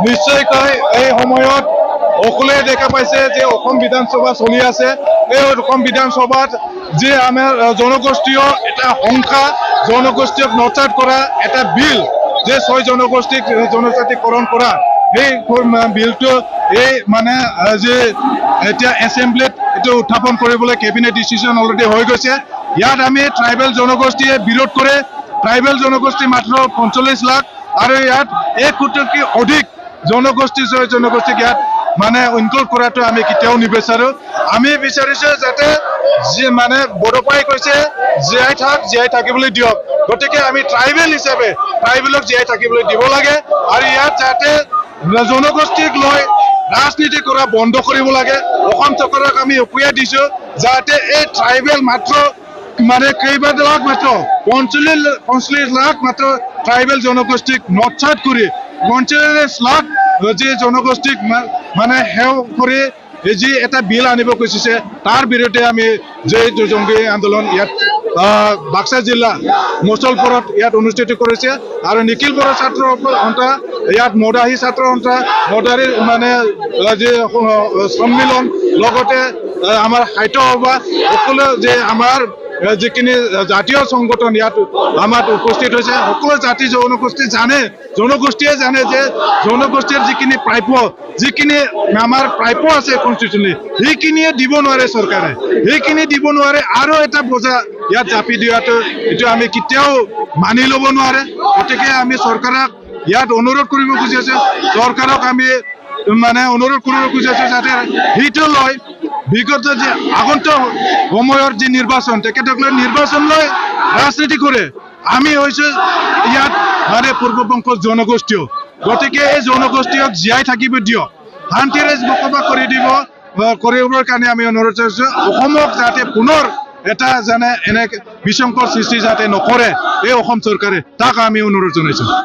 নিশ্চয়কৈ এই সময়ত সকলোৱে দেখা পাইছে যে অসম বিধানসভা চলি আছে। এই অসম বিধানসভাত যে আমাৰ জনগোষ্ঠীয় এটা সংখ্যা জনগোষ্ঠীক নচাত কৰা এটা বিল যে 6 জনগোষ্ঠীক জনজাতিকৰণ কৰা সেই বিলটো এই মানে যে এতিয়া এছেম্বলিত এইটো উত্থাপন কৰিবলৈ কেবিনেট ডিচিশ্যন অলৰেডি হৈ গৈছে। ইয়াত আমি ট্ৰাইবেল জনগোষ্ঠীয়ে বিৰোধ কৰে। ট্ৰাইবেল জনগোষ্ঠী মাত্ৰ 45 লাখ আৰু ইয়াত 1 কোটিতকৈ অধিক জনগোষ্ঠীক ইয়াত মানে ইনক্লুড কৰাটো আমি কেতিয়াও নিবিচাৰো। আমি বিচাৰিছো যাতে মানে বড়োপাই কৈছে জীয়াই থাকিবলৈ দিয়ক। গতিকে আমি ট্ৰাইবেল হিচাপে ট্ৰাইবেলক জীয়াই থাকিবলৈ দিব লাগে আৰু ইয়াত যাতে জনগোষ্ঠীক লৈ ৰাজনীতি কৰা বন্ধ কৰিব লাগে। অসম চৰকাৰক আমি উকিয়াই দিছো যাতে এই ট্ৰাইবেল মাত্ৰ মানে কেইবালাখ মাত্ৰ 45 লাখ মাত্ৰ ট্ৰাইবেল জনগোষ্ঠীক নচাত কৰি 45 লাখ যে জনগোষ্ঠীক মানে সেৱ কৰি যি এটা বিল আনিব খুজিছে তাৰ বিৰুদ্ধে আমি যে জংগী আন্দোলন ইয়াত বাক্সা জিলা মুছলপুৰত ইয়াত অনুষ্ঠিত কৰিছে আৰু নিখিল বড়ো ছাত্ৰ সন্থা ইয়াত মদাহী ছাত্ৰ সন্থা মদাহী মানে যে সন্মিলন লগতে আমাৰ সাহিত্য সভা সকলো যে আমাৰ যিখিনি জাতীয় সংগঠন ইয়াত আমাৰ উপস্থিত হৈছে। সকলো জাতি জনগোষ্ঠীয়ে জানে যে জনগোষ্ঠীৰ যিখিনি প্ৰাপ্য যিখিনি আমাৰ প্ৰাপ্য আছে কনষ্টিটিউচনেলি সেইখিনিয়ে দিব নোৱাৰে চৰকাৰে, সেইখিনি দিব নোৱাৰে আৰু এটা বোজা ইয়াত জাপি দিয়াটো এইটো আমি কেতিয়াও মানি ল'ব নোৱাৰে। গতিকে আমি চৰকাৰক ইয়াত অনুৰোধ কৰিব খুজি আছো, চৰকাৰক আমি মানে অনুৰোধ কৰিব খুজি আছো যাতে সেইটো লয় বিগত যে আগন্তুক সময়ৰ যি নিৰ্বাচন তেখেতসকলে নিৰ্বাচন লৈ ৰাজনীতি কৰে। আমি হৈছো ইয়াত মানে পূৰ্ববংশৰ জনগোষ্ঠীয়। গতিকে এই জনগোষ্ঠীক জীয়াই থাকিব দিয়ক, শান্তিৰে বসবাস কৰিবৰ কাৰণে আমি অনুৰোধ কৰিছো। অসমক যাতে পুনৰ এটা যেনে এনে বিশৃংখল সৃষ্টি যাতে নকৰে এই অসম চৰকাৰে, তাক আমি অনুৰোধ জনাইছো।